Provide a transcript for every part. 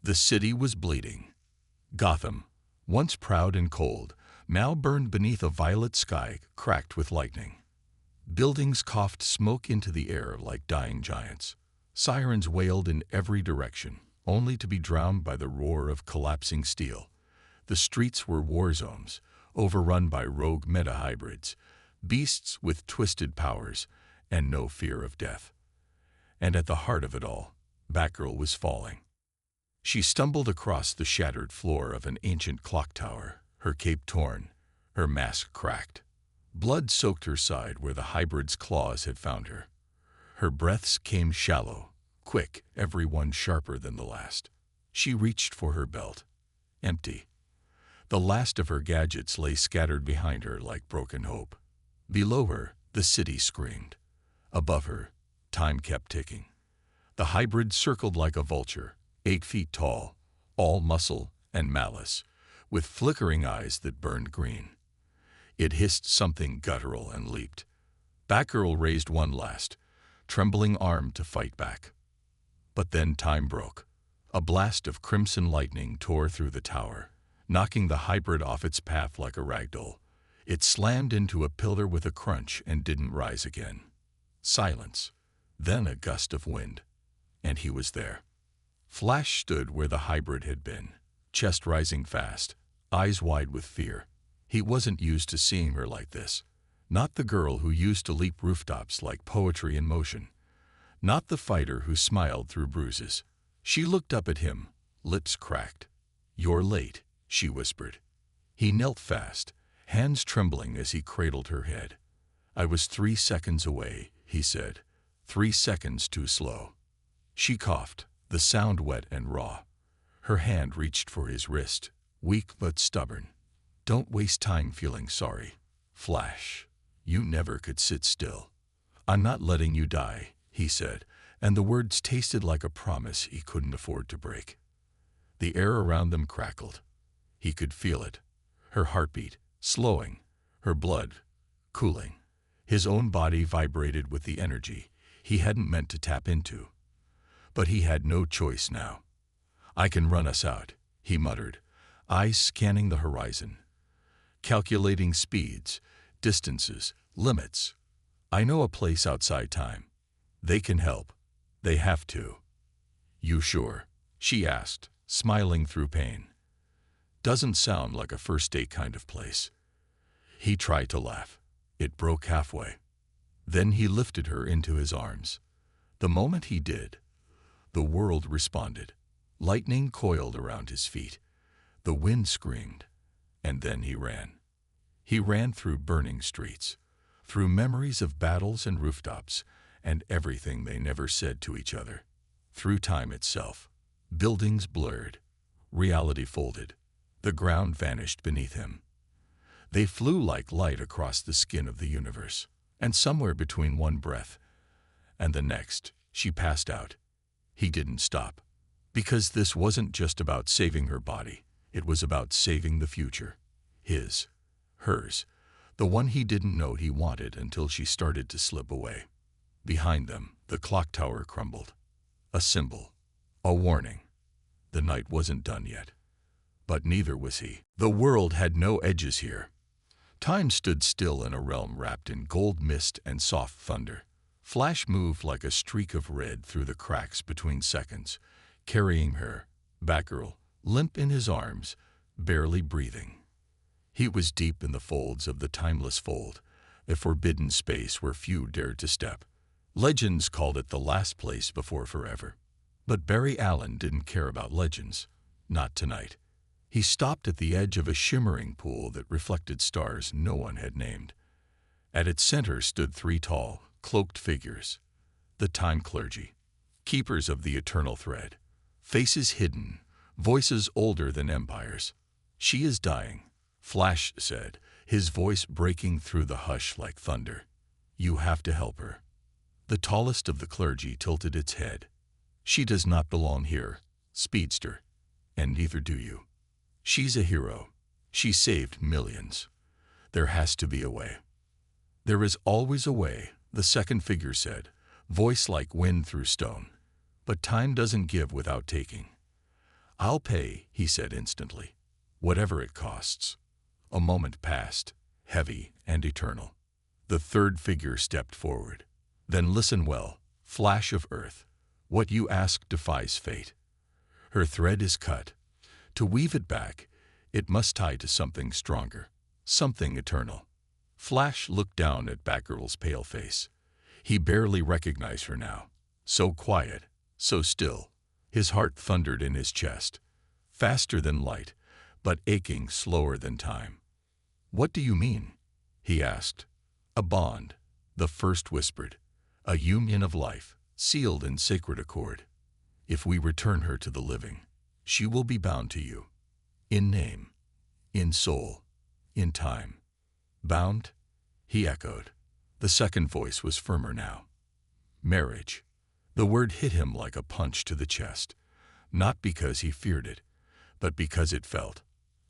The city was bleeding. Gotham, once proud and cold, now burned beneath a violet sky cracked with lightning. Buildings coughed smoke into the air like dying giants. Sirens wailed in every direction, only to be drowned by the roar of collapsing steel. The streets were war zones, overrun by rogue meta-hybrids, beasts with twisted powers and no fear of death. And at the heart of it all, Batgirl was falling. She stumbled across the shattered floor of an ancient clock tower, her cape torn, her mask cracked. Blood soaked her side where the hybrid's claws had found her. Her breaths came shallow, quick, every one sharper than the last. She reached for her belt. Empty. The last of her gadgets lay scattered behind her like broken hope. Below her, the city screamed. Above her, time kept ticking. The hybrid circled like a vulture, 8 feet tall, all muscle and malice, with flickering eyes that burned green. It hissed something guttural and leaped. Batgirl raised one last, trembling arm to fight back. But then time broke. A blast of crimson lightning tore through the tower, knocking the hybrid off its path like a ragdoll. It slammed into a pillar with a crunch and didn't rise again. Silence. Then a gust of wind. And he was there. Flash stood where the hybrid had been, chest rising fast, eyes wide with fear. He wasn't used to seeing her like this. Not the girl who used to leap rooftops like poetry in motion. Not the fighter who smiled through bruises. She looked up at him, lips cracked. "You're late," she whispered. He knelt fast, hands trembling as he cradled her head. "I was 3 seconds away," he said. 3 seconds too slow. She coughed, the sound wet and raw. Her hand reached for his wrist, weak but stubborn. "Don't waste time feeling sorry, Flash. You never could sit still." "I'm not letting you die," he said, and the words tasted like a promise he couldn't afford to break. The air around them crackled. He could feel it. Her heartbeat, slowing, her blood, cooling. His own body vibrated with the energy he hadn't meant to tap into. But he had no choice now. "I can run us out," he muttered, eyes scanning the horizon. "Calculating speeds, distances, limits. I know a place outside time. They can help. They have to." "You sure?" she asked, smiling through pain. "Doesn't sound like a first date kind of place." He tried to laugh. It broke halfway. Then he lifted her into his arms. The moment he did, the world responded. Lightning coiled around his feet. The wind screamed. And then he ran. He ran through burning streets, through memories of battles and rooftops, and everything they never said to each other. Through time itself. Buildings blurred. Reality folded. The ground vanished beneath him. They flew like light across the skin of the universe, and somewhere between one breath and the next, she passed out. He didn't stop, because this wasn't just about saving her body. It was about saving the future. His, hers, the one he didn't know he wanted until she started to slip away. Behind them, the clock tower crumbled. A symbol, a warning. The night wasn't done yet. But neither was he. The world had no edges here. Time stood still in a realm wrapped in gold mist and soft thunder. Flash moved like a streak of red through the cracks between seconds, carrying her, Batgirl, limp in his arms, barely breathing. He was deep in the folds of the timeless fold, a forbidden space where few dared to step. Legends called it the last place before forever. But Barry Allen didn't care about legends. Not tonight. He stopped at the edge of a shimmering pool that reflected stars no one had named. At its center stood 3 tall, cloaked figures. The time clergy, keepers of the eternal thread. Faces hidden, voices older than empires. "She is dying," Flash said, his voice breaking through the hush like thunder. "You have to help her." The tallest of the clergy tilted its head. "She does not belong here, speedster, and neither do you. She's a hero. She saved millions. There has to be a way." "There is always a way," the second figure said, voice like wind through stone. "But time doesn't give without taking. I'll pay, he said instantly. Whatever it costs. A moment passed, heavy and eternal. The third figure stepped forward. Then listen well, flash of earth. What you ask defies fate. Her thread is cut. To weave it back, it must tie to something stronger, something eternal. Flash looked down at Batgirl's pale face. He barely recognized her now. So quiet, so still. His heart thundered in his chest. Faster than light, but aching slower than time. What do you mean? He asked. A bond, the first whispered. A union of life, sealed in sacred accord. If we return her to the living, she will be bound to you. In name, in soul, in time. Bound? He echoed. The second voice was firmer now. Marriage. The word hit him like a punch to the chest, not because he feared it, but because it felt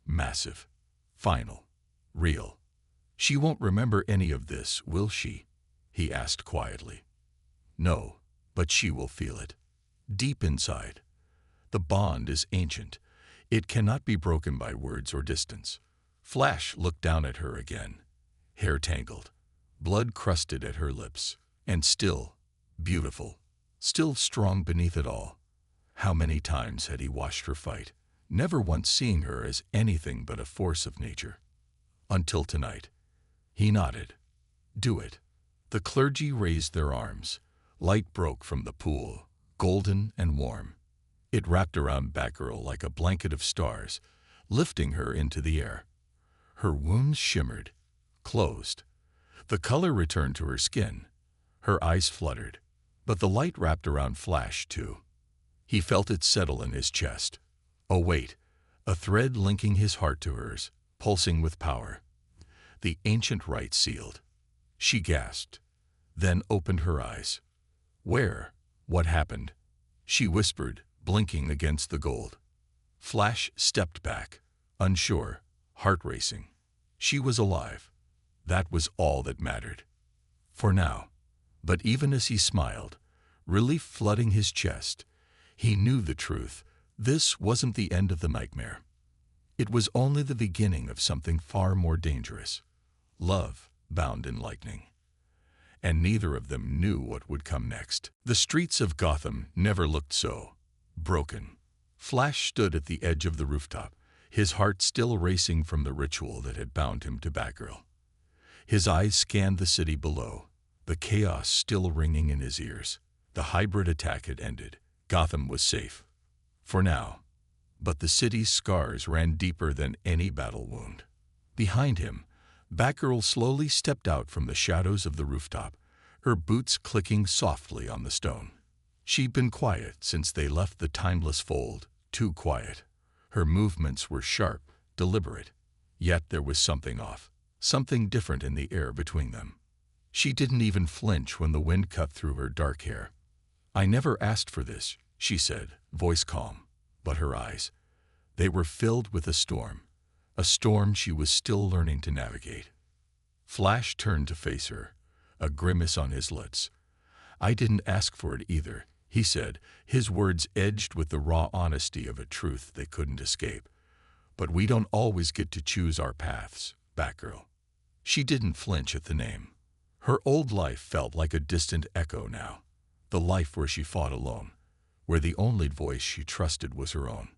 massive, final, real. She won't remember any of this, will she? He asked quietly. No, but she will feel it. Deep inside. The bond is ancient. It cannot be broken by words or distance. Flash looked down at her again. Hair tangled, blood crusted at her lips, and still beautiful, still strong beneath it all. How many times had he watched her fight, never once seeing her as anything but a force of nature. Until tonight. He nodded. Do it. The clergy raised their arms. Light broke from the pool, golden and warm. It wrapped around Batgirl like a blanket of stars, lifting her into the air. Her wounds shimmered, closed. The color returned to her skin. Her eyes fluttered, but the light wrapped around Flash too. He felt it settle in his chest. A weight, a thread linking his heart to hers, pulsing with power. The ancient rite sealed. She gasped, then opened her eyes. Where? What happened? She whispered, blinking against the gold. Flash stepped back, unsure, heart racing. She was alive. That was all that mattered. For now. But even as he smiled, relief flooding his chest, he knew the truth. This wasn't the end of the nightmare. It was only the beginning of something far more dangerous. Love bound in lightning. And neither of them knew what would come next. The streets of Gotham never looked so broken. Flash stood at the edge of the rooftop, his heart still racing from the ritual that had bound him to Batgirl. His eyes scanned the city below, the chaos still ringing in his ears. The hybrid attack had ended. Gotham was safe. For now. But the city's scars ran deeper than any battle wound. Behind him, Batgirl slowly stepped out from the shadows of the rooftop, her boots clicking softly on the stone. She'd been quiet since they left the timeless fold, too quiet. Her movements were sharp, deliberate. Yet there was something off, something different in the air between them. She didn't even flinch when the wind cut through her dark hair. I never asked for this, she said, voice calm. But her eyes, they were filled with a storm she was still learning to navigate. Flash turned to face her, a grimace on his lips. I didn't ask for it either, he said, his words edged with the raw honesty of a truth they couldn't escape. But we don't always get to choose our paths, Batgirl. She didn't flinch at the name. Her old life felt like a distant echo now, the life where she fought alone, where the only voice she trusted was her own.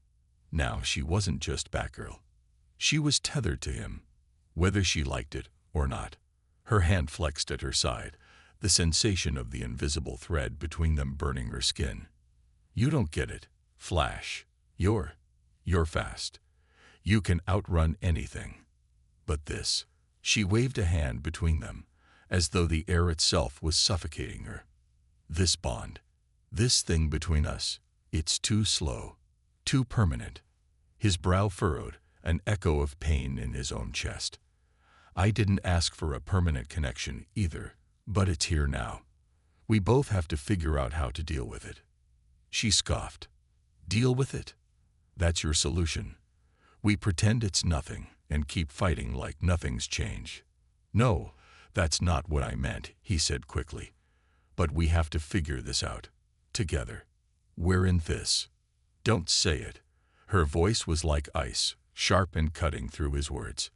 Now she wasn't just Batgirl. She was tethered to him, whether she liked it or not. Her hand flexed at her side, the sensation of the invisible thread between them burning her skin. You don't get it, Flash. You're fast. You can outrun anything. But this, she waved a hand between them, as though the air itself was suffocating her. This bond, this thing between us, it's too slow, too permanent. His brow furrowed, an echo of pain in his own chest. I didn't ask for a permanent connection either, but it's here now. We both have to figure out how to deal with it. She scoffed. Deal with it? That's your solution. We pretend it's nothing and keep fighting like nothing's changed. No, that's not what I meant, he said quickly. But we have to figure this out. Together. We're in this. Don't say it. Her voice was like ice, sharp and cutting through his words.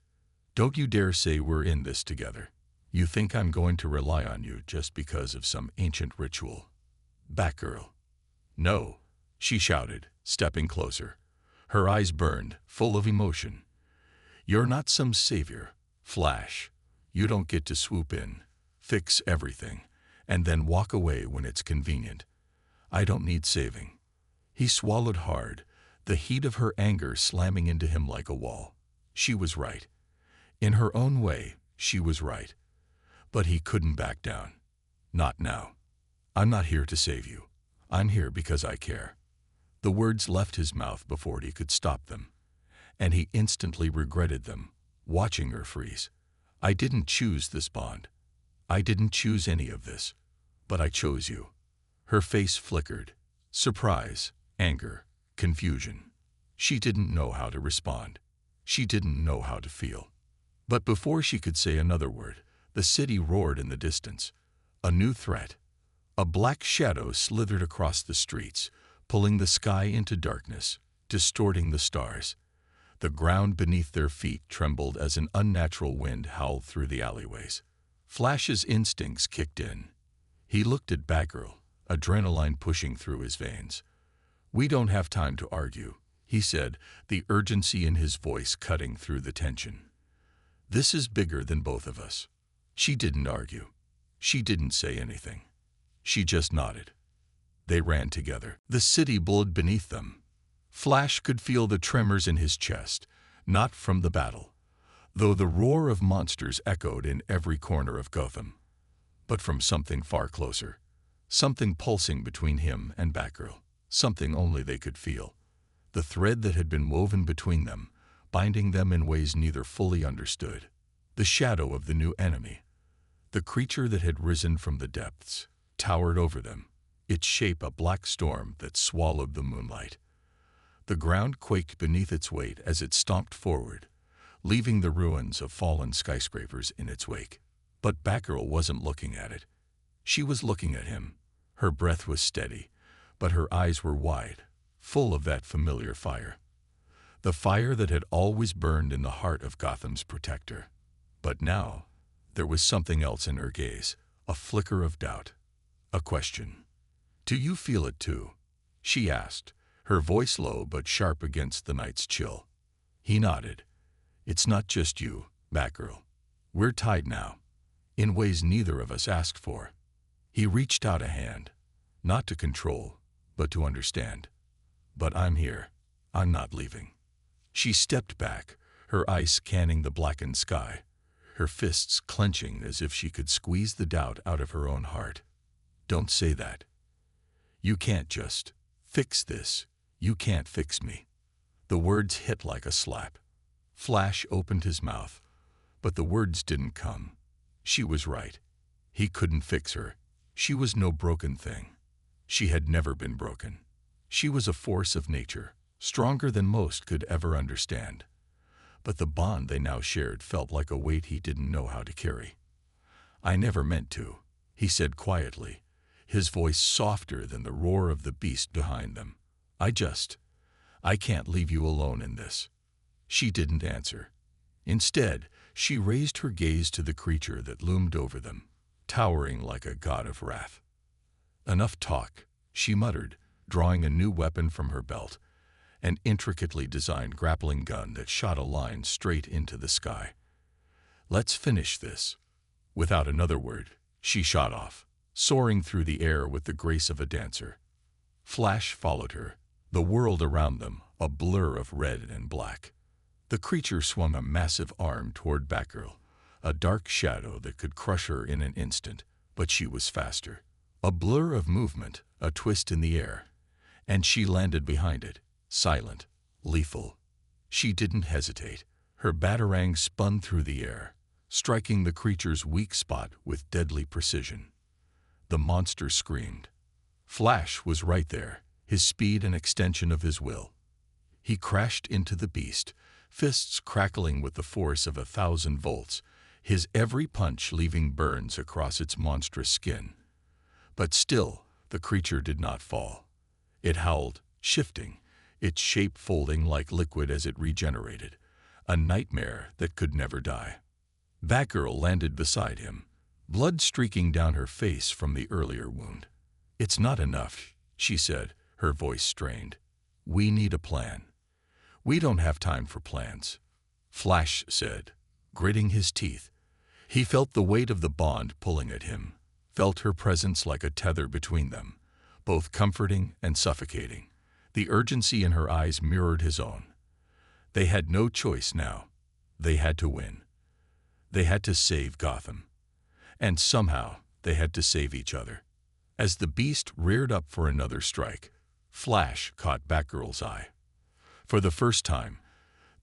"Don't you dare say we're in this together. You think I'm going to rely on you just because of some ancient ritual?" "Batgirl." "No," she shouted, stepping closer. Her eyes burned, full of emotion. "You're not some savior, Flash. You don't get to swoop in, fix everything, and then walk away when it's convenient. I don't need saving." He swallowed hard, the heat of her anger slamming into him like a wall. She was right. In her own way, she was right. But he couldn't back down. "Not now. I'm not here to save you. I'm here because I care." The words left his mouth before he could stop them, and he instantly regretted them, watching her freeze. "I didn't choose this bond. I didn't choose any of this. But I chose you." Her face flickered. Surprise, anger, confusion. She didn't know how to respond. She didn't know how to feel. But before she could say another word, the city roared in the distance. A new threat. A black shadow slithered across the streets, pulling the sky into darkness, distorting the stars. The ground beneath their feet trembled as an unnatural wind howled through the alleyways. Flash's instincts kicked in. He looked at Batgirl, adrenaline pushing through his veins. "We don't have time to argue," he said, the urgency in his voice cutting through the tension. "This is bigger than both of us." She didn't argue. She didn't say anything. She just nodded. They ran together. The city blowed beneath them. Flash could feel the tremors in his chest, not from the battle, though the roar of monsters echoed in every corner of Gotham, but from something far closer, something pulsing between him and Batgirl, something only they could feel, the thread that had been woven between them, binding them in ways neither fully understood. The shadow of the new enemy, the creature that had risen from the depths, towered over them, its shape a black storm that swallowed the moonlight. The ground quaked beneath its weight as it stomped forward, leaving the ruins of fallen skyscrapers in its wake. But Batgirl wasn't looking at it. She was looking at him. Her breath was steady, but her eyes were wide, full of that familiar fire. The fire that had always burned in the heart of Gotham's protector. But now, there was something else in her gaze, a flicker of doubt, a question. "Do you feel it too?" she asked, her voice low but sharp against the night's chill. He nodded. "It's not just you, Batgirl. We're tied now, in ways neither of us asked for." He reached out a hand, not to control, but to understand. "But I'm here. I'm not leaving." She stepped back, her eyes scanning the blackened sky, her fists clenching as if she could squeeze the doubt out of her own heart. "Don't say that. You can't just fix this. You can't fix me." The words hit like a slap. Flash opened his mouth, but the words didn't come. She was right. He couldn't fix her. She was no broken thing. She had never been broken. She was a force of nature, stronger than most could ever understand. But the bond they now shared felt like a weight he didn't know how to carry. "I never meant to," he said quietly, his voice softer than the roar of the beast behind them. I can't leave you alone in this." She didn't answer. Instead, she raised her gaze to the creature that loomed over them, towering like a god of wrath. "Enough talk," she muttered, drawing a new weapon from her belt, an intricately designed grappling gun that shot a line straight into the sky. "Let's finish this." Without another word, she shot off, soaring through the air with the grace of a dancer. Flash followed her, the world around them a blur of red and black. The creature swung a massive arm toward Batgirl, a dark shadow that could crush her in an instant, but she was faster. A blur of movement, a twist in the air, and she landed behind it, silent, lethal. She didn't hesitate. Her batarang spun through the air, striking the creature's weak spot with deadly precision. The monster screamed. Flash was right there, his speed an extension of his will. He crashed into the beast, fists crackling with the force of 1,000 volts, his every punch leaving burns across its monstrous skin. But still, the creature did not fall. It howled, shifting, its shape folding like liquid as it regenerated, a nightmare that could never die. Batgirl landed beside him, blood streaking down her face from the earlier wound. "It's not enough," she said, her voice strained. "We need a plan." "We don't have time for plans," Flash said, gritting his teeth. He felt the weight of the bond pulling at him, felt her presence like a tether between them, both comforting and suffocating. The urgency in her eyes mirrored his own. They had no choice now. They had to win. They had to save Gotham. And somehow, they had to save each other. As the beast reared up for another strike, Flash caught Batgirl's eye. For the first time,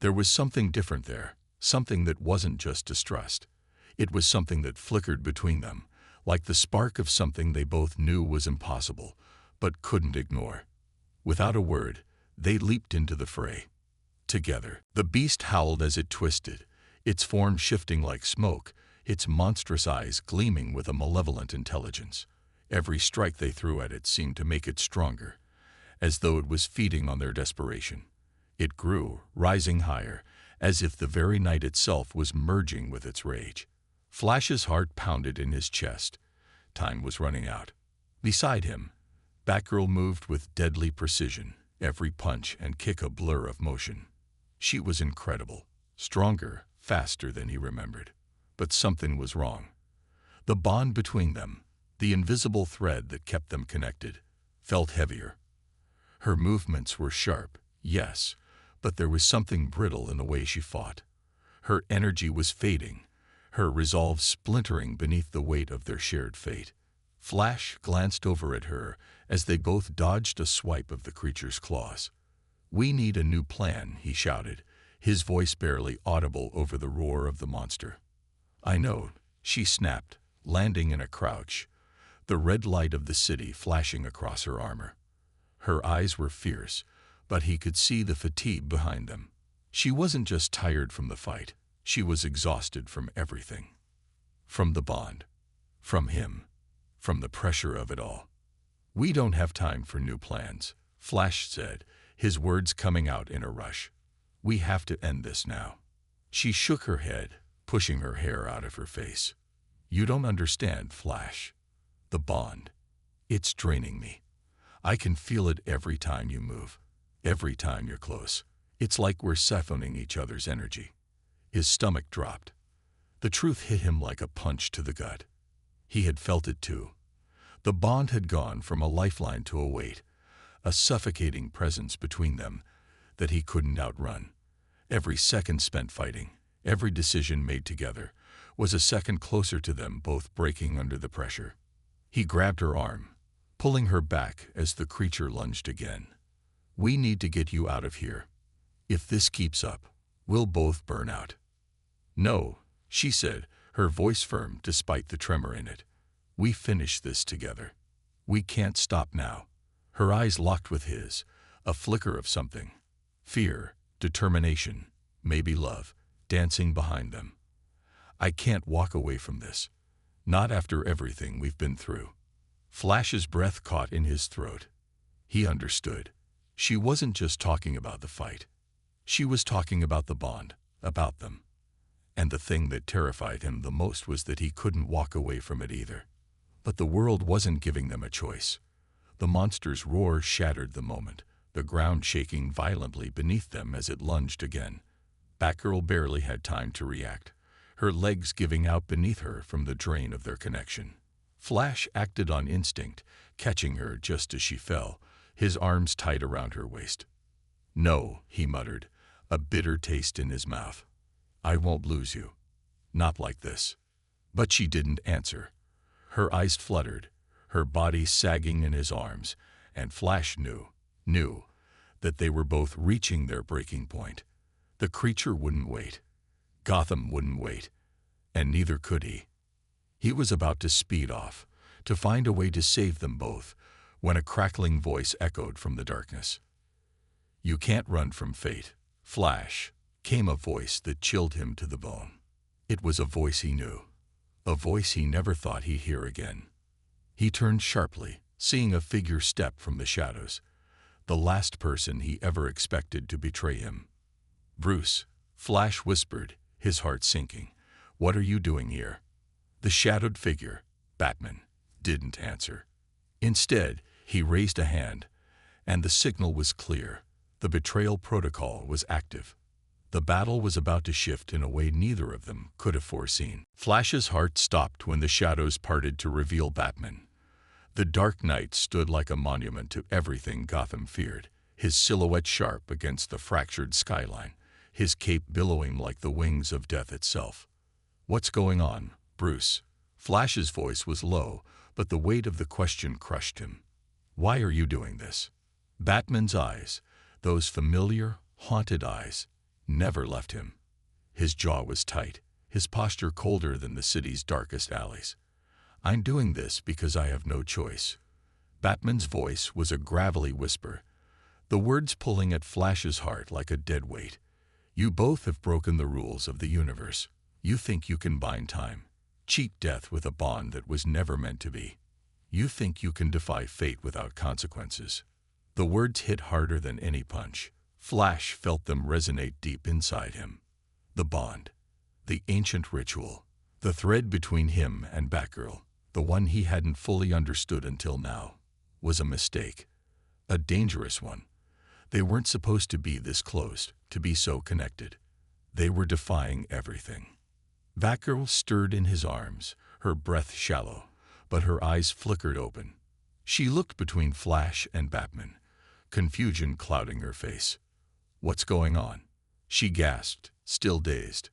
there was something different there, something that wasn't just distrust. It was something that flickered between them, like the spark of something they both knew was impossible, but couldn't ignore. Without a word, they leaped into the fray. Together, the beast howled as it twisted, its form shifting like smoke, its monstrous eyes gleaming with a malevolent intelligence. Every strike they threw at it seemed to make it stronger, as though it was feeding on their desperation. It grew, rising higher, as if the very night itself was merging with its rage. Flash's heart pounded in his chest. Time was running out. Beside him, Batgirl moved with deadly precision, every punch and kick a blur of motion. She was incredible, stronger, faster than he remembered. But something was wrong. The bond between them, the invisible thread that kept them connected, felt heavier. Her movements were sharp, yes, but there was something brittle in the way she fought. Her energy was fading, her resolve splintering beneath the weight of their shared fate. Flash glanced over at her as they both dodged a swipe of the creature's claws. "We need a new plan," he shouted, his voice barely audible over the roar of the monster. "I know," she snapped, landing in a crouch, the red light of the city flashing across her armor. Her eyes were fierce, but he could see the fatigue behind them. She wasn't just tired from the fight, she was exhausted from everything. From the bond, from him, from the pressure of it all. "We don't have time for new plans," Flash said, his words coming out in a rush. "We have to end this now." She shook her head, pushing her hair out of her face. "You don't understand, Flash. The bond. It's draining me. I can feel it every time you move, every time you're close. It's like we're siphoning each other's energy." His stomach dropped. The truth hit him like a punch to the gut. He had felt it too. The bond had gone from a lifeline to a weight, a suffocating presence between them that he couldn't outrun. Every second spent fighting, every decision made together, was a second closer to them both breaking under the pressure. He grabbed her arm, pulling her back as the creature lunged again. "We need to get you out of here. If this keeps up, we'll both burn out." "No," she said, her voice firm despite the tremor in it. "We finish this together. We can't stop now." Her eyes locked with his, a flicker of something. Fear, determination, maybe love, dancing behind them. "I can't walk away from this. Not after everything we've been through." Flash's breath caught in his throat. He understood. She wasn't just talking about the fight. She was talking about the bond, about them. And the thing that terrified him the most was that he couldn't walk away from it either. But the world wasn't giving them a choice. The monster's roar shattered the moment, the ground shaking violently beneath them as it lunged again. Batgirl barely had time to react, her legs giving out beneath her from the drain of their connection. Flash acted on instinct, catching her just as she fell, his arms tight around her waist. "No," he muttered, a bitter taste in his mouth. "I won't lose you. Not like this." But she didn't answer. Her eyes fluttered, her body sagging in his arms, and Flash knew that they were both reaching their breaking point. The creature wouldn't wait. Gotham wouldn't wait, and neither could he. He was about to speed off, to find a way to save them both, when a crackling voice echoed from the darkness. "You can't run from fate, Flash," came a voice that chilled him to the bone. It was a voice he knew, a voice he never thought he'd hear again. He turned sharply, seeing a figure step from the shadows. the last person he ever expected to betray him. "Bruce," Flash whispered, his heart sinking. "What are you doing here?" The shadowed figure, Batman, didn't answer. Instead, he raised a hand, and the signal was clear. The betrayal protocol was active. The battle was about to shift in a way neither of them could have foreseen. Flash's heart stopped when the shadows parted to reveal Batman. The Dark Knight stood like a monument to everything Gotham feared, his silhouette sharp against the fractured skyline, his cape billowing like the wings of death itself. "What's going on, Bruce?" Flash's voice was low, but the weight of the question crushed him. "Why are you doing this?" Batman's eyes, those familiar, haunted eyes, never left him. His jaw was tight, his posture colder than the city's darkest alleys. "I'm doing this because I have no choice." Batman's voice was a gravelly whisper, the words pulling at Flash's heart like a dead weight. "You both have broken the rules of the universe. You think you can bind time, cheat death with a bond that was never meant to be. You think you can defy fate without consequences." The words hit harder than any punch. Flash felt them resonate deep inside him. The bond, the ancient ritual, the thread between him and Batgirl, the one he hadn't fully understood until now, was a mistake. A dangerous one. They weren't supposed to be this close, to be so connected. They were defying everything. Batgirl stirred in his arms, her breath shallow, but her eyes flickered open. She looked between Flash and Batman, confusion clouding her face. "What's going on?" she gasped, still dazed.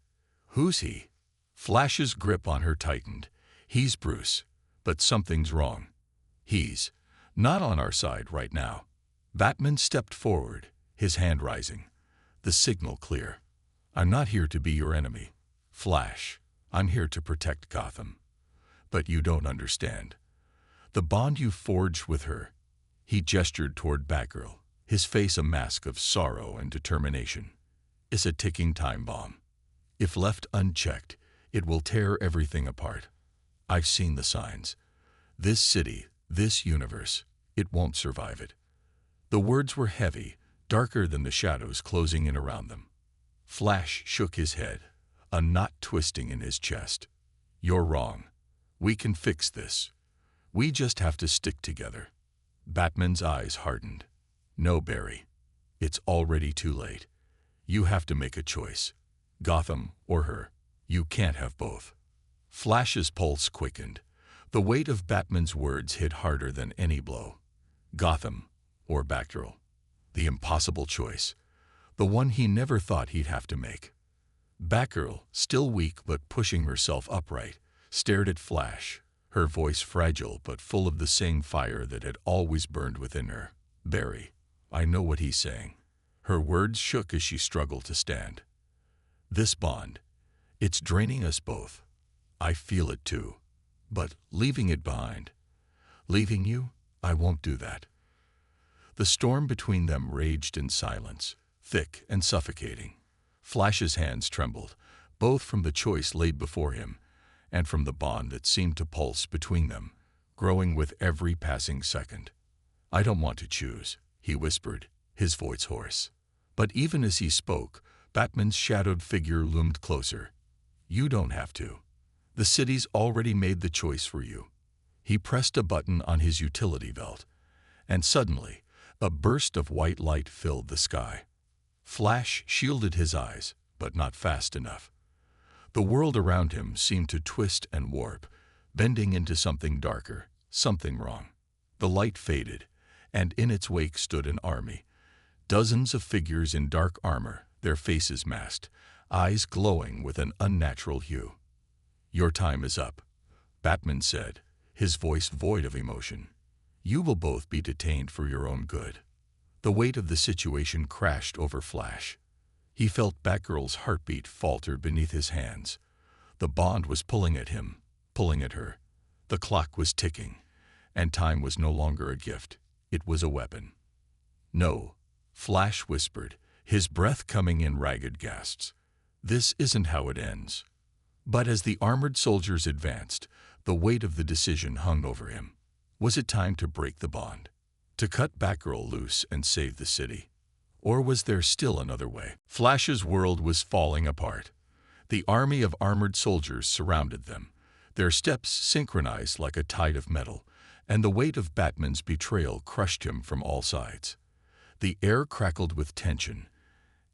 "Who's he?" Flash's grip on her tightened. "He's Bruce, but something's wrong. He's not on our side right now." Batman stepped forward, his hand rising, the signal clear. "I'm not here to be your enemy, Flash. I'm here to protect Gotham. But you don't understand. The bond you forged with her." He gestured toward Batgirl, his face a mask of sorrow and determination. "Is a ticking time bomb. If left unchecked, it will tear everything apart. I've seen the signs. This city, this universe, it won't survive it." The words were heavy, darker than the shadows closing in around them. Flash shook his head, a knot twisting in his chest. "You're wrong. We can fix this. We just have to stick together." Batman's eyes hardened. "No, Barry. It's already too late. You have to make a choice. Gotham or her. You can't have both." Flash's pulse quickened. The weight of Batman's words hit harder than any blow. Gotham or Batgirl. The impossible choice. The one he never thought he'd have to make. Batgirl, still weak but pushing herself upright, stared at Flash, her voice fragile but full of the same fire that had always burned within her. "Barry, I know what he's saying." Her words shook as she struggled to stand. "This bond, it's draining us both. I feel it too. But leaving it behind. Leaving you, I won't do that." The storm between them raged in silence, thick and suffocating. Flash's hands trembled, both from the choice laid before him, and from the bond that seemed to pulse between them, growing with every passing second. "I don't want to choose," he whispered, his voice hoarse. But even as he spoke, Batman's shadowed figure loomed closer. "You don't have to. The city's already made the choice for you." He pressed a button on his utility belt, and suddenly, a burst of white light filled the sky. Flash shielded his eyes, but not fast enough. The world around him seemed to twist and warp, bending into something darker, something wrong. The light faded, and in its wake stood an army. Dozens of figures in dark armor, their faces masked, eyes glowing with an unnatural hue. "Your time is up," Batman said, his voice void of emotion. "You will both be detained for your own good." The weight of the situation crashed over Flash. He felt Batgirl's heartbeat falter beneath his hands. The bond was pulling at him, pulling at her. The clock was ticking, and time was no longer a gift. It was a weapon. "No," Flash whispered, his breath coming in ragged gasps. "This isn't how it ends." But as the armored soldiers advanced, the weight of the decision hung over him. Was it time to break the bond? To cut Batgirl loose and save the city? Or was there still another way? Flash's world was falling apart. The army of armored soldiers surrounded them, their steps synchronized like a tide of metal, and the weight of Batman's betrayal crushed him from all sides. The air crackled with tension,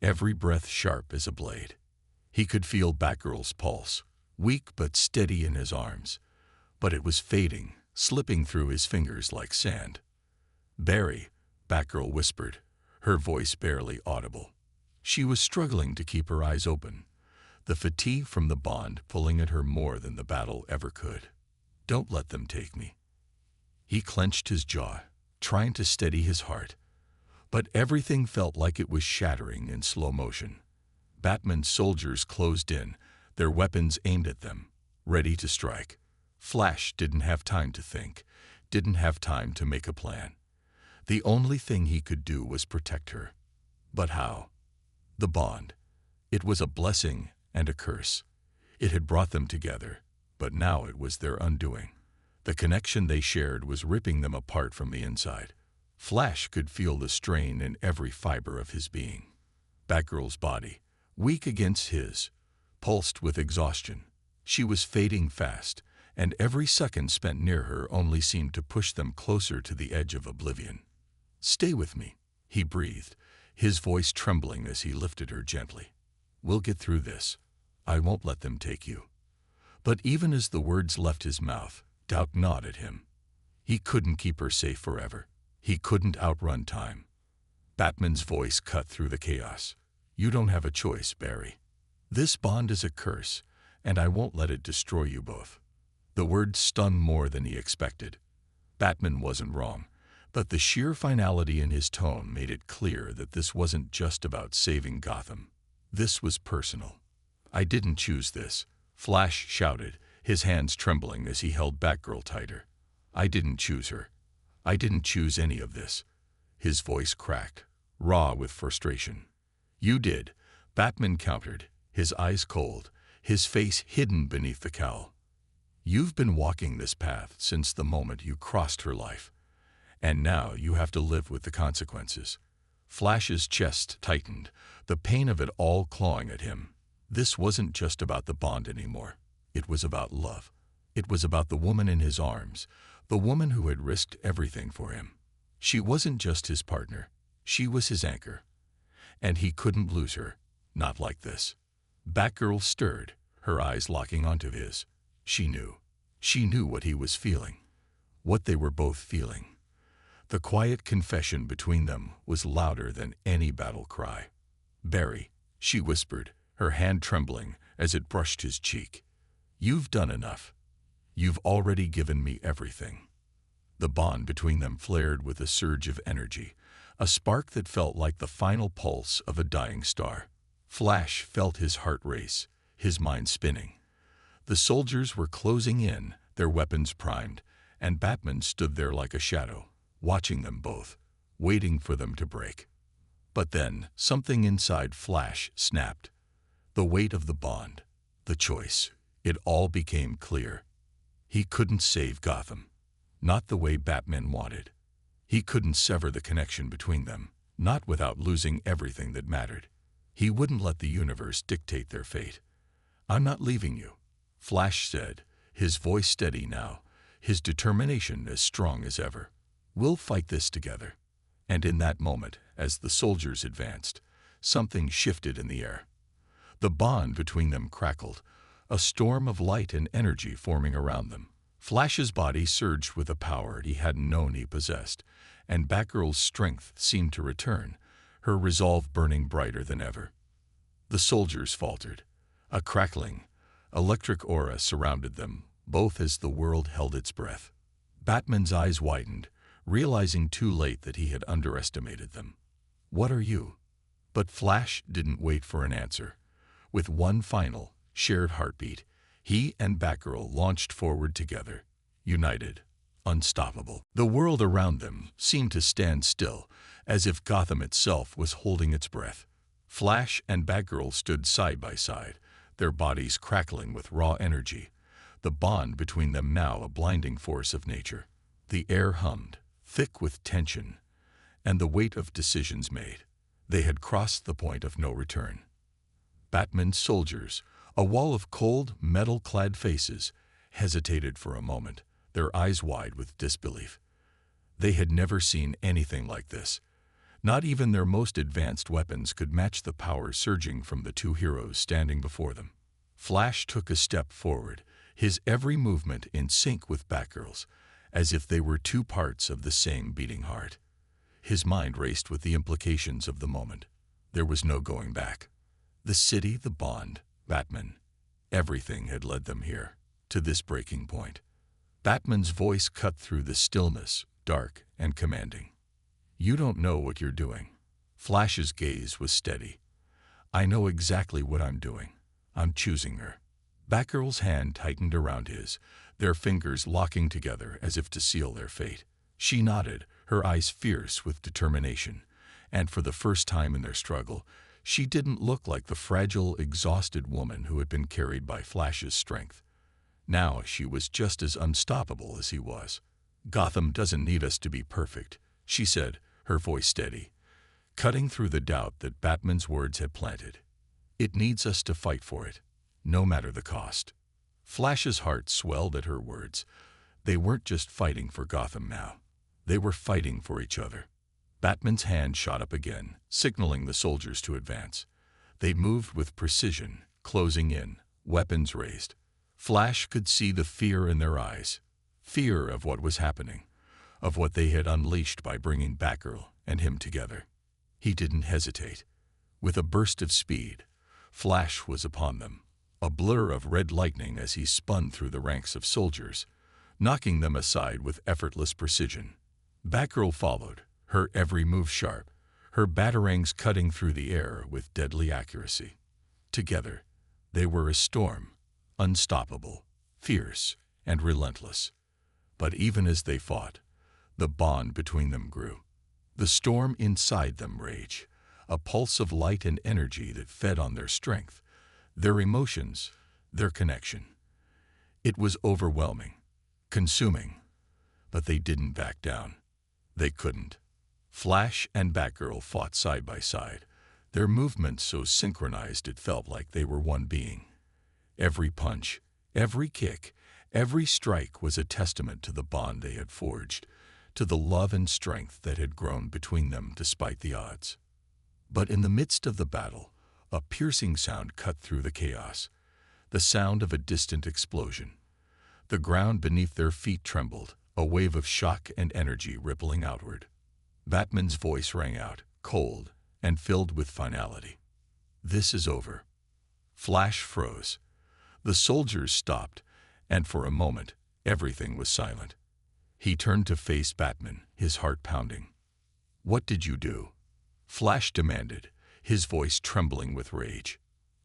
every breath sharp as a blade. He could feel Batgirl's pulse, weak but steady in his arms, but it was fading, slipping through his fingers like sand. "Barry," Batgirl whispered, her voice barely audible. She was struggling to keep her eyes open, the fatigue from the bond pulling at her more than the battle ever could. "Don't let them take me." He clenched his jaw, trying to steady his heart, but everything felt like it was shattering in slow motion. Batman's soldiers closed in, their weapons aimed at them, ready to strike. Flash didn't have time to think, didn't have time to make a plan. The only thing he could do was protect her. But how? The bond. It was a blessing and a curse. It had brought them together, but now it was their undoing. The connection they shared was ripping them apart from the inside. Flash could feel the strain in every fiber of his being. Batgirl's body, weak against his, pulsed with exhaustion. She was fading fast, and every second spent near her only seemed to push them closer to the edge of oblivion. "Stay with me," he breathed, his voice trembling as he lifted her gently. "We'll get through this. I won't let them take you." But even as the words left his mouth, doubt gnawed at him. He couldn't keep her safe forever. He couldn't outrun time. Batman's voice cut through the chaos. "You don't have a choice, Barry. This bond is a curse, and I won't let it destroy you both." The words stung more than he expected. Batman wasn't wrong, but the sheer finality in his tone made it clear that this wasn't just about saving Gotham. This was personal. "I didn't choose this," Flash shouted, his hands trembling as he held Batgirl tighter. "I didn't choose her. I didn't choose any of this." His voice cracked, raw with frustration. "You did," Batman countered, his eyes cold, his face hidden beneath the cowl. "You've been walking this path since the moment you crossed her life, and now you have to live with the consequences." Flash's chest tightened, the pain of it all clawing at him. This wasn't just about the bond anymore. It was about love. It was about the woman in his arms, the woman who had risked everything for him. She wasn't just his partner. She was his anchor. And he couldn't lose her. Not like this. Batgirl stirred, her eyes locking onto his. She knew. She knew what he was feeling. What they were both feeling. The quiet confession between them was louder than any battle cry. "Barry," she whispered, her hand trembling as it brushed his cheek. "You've done enough. You've already given me everything." The bond between them flared with a surge of energy, a spark that felt like the final pulse of a dying star. Flash felt his heart race, his mind spinning. The soldiers were closing in, their weapons primed, and Batman stood there like a shadow, watching them both, waiting for them to break. But then, something inside Flash snapped. The weight of the bond, the choice, it all became clear. He couldn't save Gotham. Not the way Batman wanted. He couldn't sever the connection between them, not without losing everything that mattered. He wouldn't let the universe dictate their fate. "I'm not leaving you," Flash said, his voice steady now, his determination as strong as ever. "We'll fight this together." And in that moment, as the soldiers advanced, something shifted in the air. The bond between them crackled, a storm of light and energy forming around them. Flash's body surged with a power he hadn't known he possessed, and Batgirl's strength seemed to return, her resolve burning brighter than ever. The soldiers faltered. A crackling, electric aura surrounded them, both as the world held its breath. Batman's eyes widened, realizing too late that he had underestimated them. "What are you?" But Flash didn't wait for an answer. With one final, shared heartbeat, he and Batgirl launched forward together, united, unstoppable. The world around them seemed to stand still, as if Gotham itself was holding its breath. Flash and Batgirl stood side by side, their bodies crackling with raw energy, the bond between them now a blinding force of nature. The air hummed, thick with tension and the weight of decisions made. They had crossed the point of no return. Batman's soldiers, a wall of cold, metal-clad faces, hesitated for a moment, their eyes wide with disbelief. They had never seen anything like this. Not even their most advanced weapons could match the power surging from the two heroes standing before them. Flash took a step forward, his every movement in sync with Batgirl's, as if they were two parts of the same beating heart. His mind raced with the implications of the moment. There was no going back. The city, the bond, Batman, everything had led them here, to this breaking point. Batman's voice cut through the stillness, dark and commanding. "You don't know what you're doing." Flash's gaze was steady. "I know exactly what I'm doing. I'm choosing her." Batgirl's hand tightened around his, their fingers locking together as if to seal their fate. She nodded, her eyes fierce with determination, and for the first time in their struggle, she didn't look like the fragile, exhausted woman who had been carried by Flash's strength. Now she was just as unstoppable as he was. "Gotham doesn't need us to be perfect," she said, her voice steady, cutting through the doubt that Batman's words had planted. "It needs us to fight for it, no matter the cost." Flash's heart swelled at her words. They weren't just fighting for Gotham now. They were fighting for each other. Batman's hand shot up again, signaling the soldiers to advance. They moved with precision, closing in, weapons raised. Flash could see the fear in their eyes, fear of what was happening, of what they had unleashed by bringing Batgirl and him together. He didn't hesitate. With a burst of speed, Flash was upon them, a blur of red lightning as he spun through the ranks of soldiers, knocking them aside with effortless precision. Batgirl followed, her every move sharp, her batarangs cutting through the air with deadly accuracy. Together, they were a storm, unstoppable, fierce, and relentless. But even as they fought, the bond between them grew. The storm inside them raged, a pulse of light and energy that fed on their strength, their emotions, their connection. It was overwhelming, consuming, but they didn't back down. They couldn't. Flash and Batgirl fought side by side, their movements so synchronized it felt like they were one being. Every punch, every kick, every strike was a testament to the bond they had forged, to the love and strength that had grown between them despite the odds. But in the midst of the battle, a piercing sound cut through the chaos, the sound of a distant explosion. The ground beneath their feet trembled, a wave of shock and energy rippling outward. Batman's voice rang out, cold and filled with finality. "This is over." Flash froze. The soldiers stopped, and for a moment, everything was silent. He turned to face Batman, his heart pounding. "What did you do?" Flash demanded, his voice trembling with rage.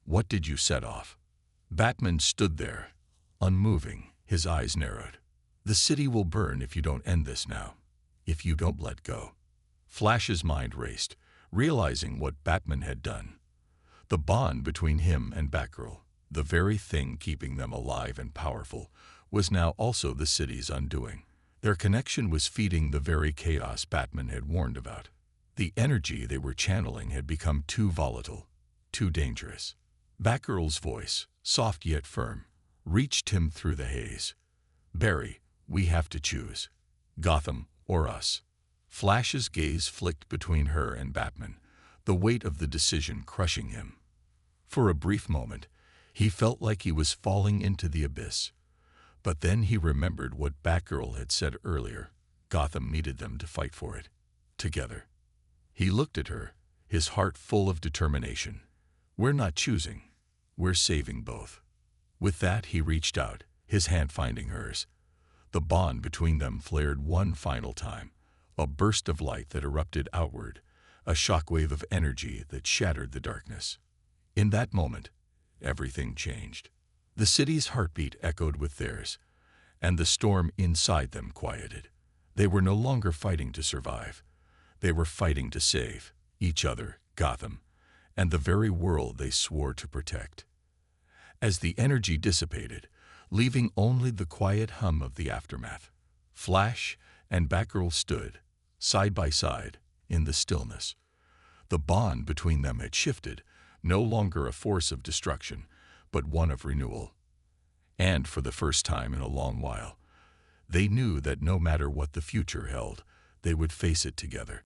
"What did you set off?" Batman stood there, unmoving, his eyes narrowed. "The city will burn if you don't end this now, if you don't let go." Flash's mind raced, realizing what Batman had done. The bond between him and Batgirl, the very thing keeping them alive and powerful, was now also the city's undoing. Their connection was feeding the very chaos Batman had warned about. The energy they were channeling had become too volatile, too dangerous. Batgirl's voice, soft yet firm, reached him through the haze. "Barry, we have to choose. Gotham or us." Flash's gaze flicked between her and Batman, the weight of the decision crushing him. For a brief moment, he felt like he was falling into the abyss. But then he remembered what Batgirl had said earlier. Gotham needed them to fight for it, together. He looked at her, his heart full of determination. "We're not choosing. We're saving both." With that, he reached out, his hand finding hers. The bond between them flared one final time, a burst of light that erupted outward, a shockwave of energy that shattered the darkness. In that moment, everything changed. The city's heartbeat echoed with theirs, and the storm inside them quieted. They were no longer fighting to survive. They were fighting to save each other, Gotham, and the very world they swore to protect. As the energy dissipated, leaving only the quiet hum of the aftermath, Flash and Batgirl stood, side by side, in the stillness. The bond between them had shifted, no longer a force of destruction, but one of renewal. And for the first time in a long while, they knew that no matter what the future held, they would face it together.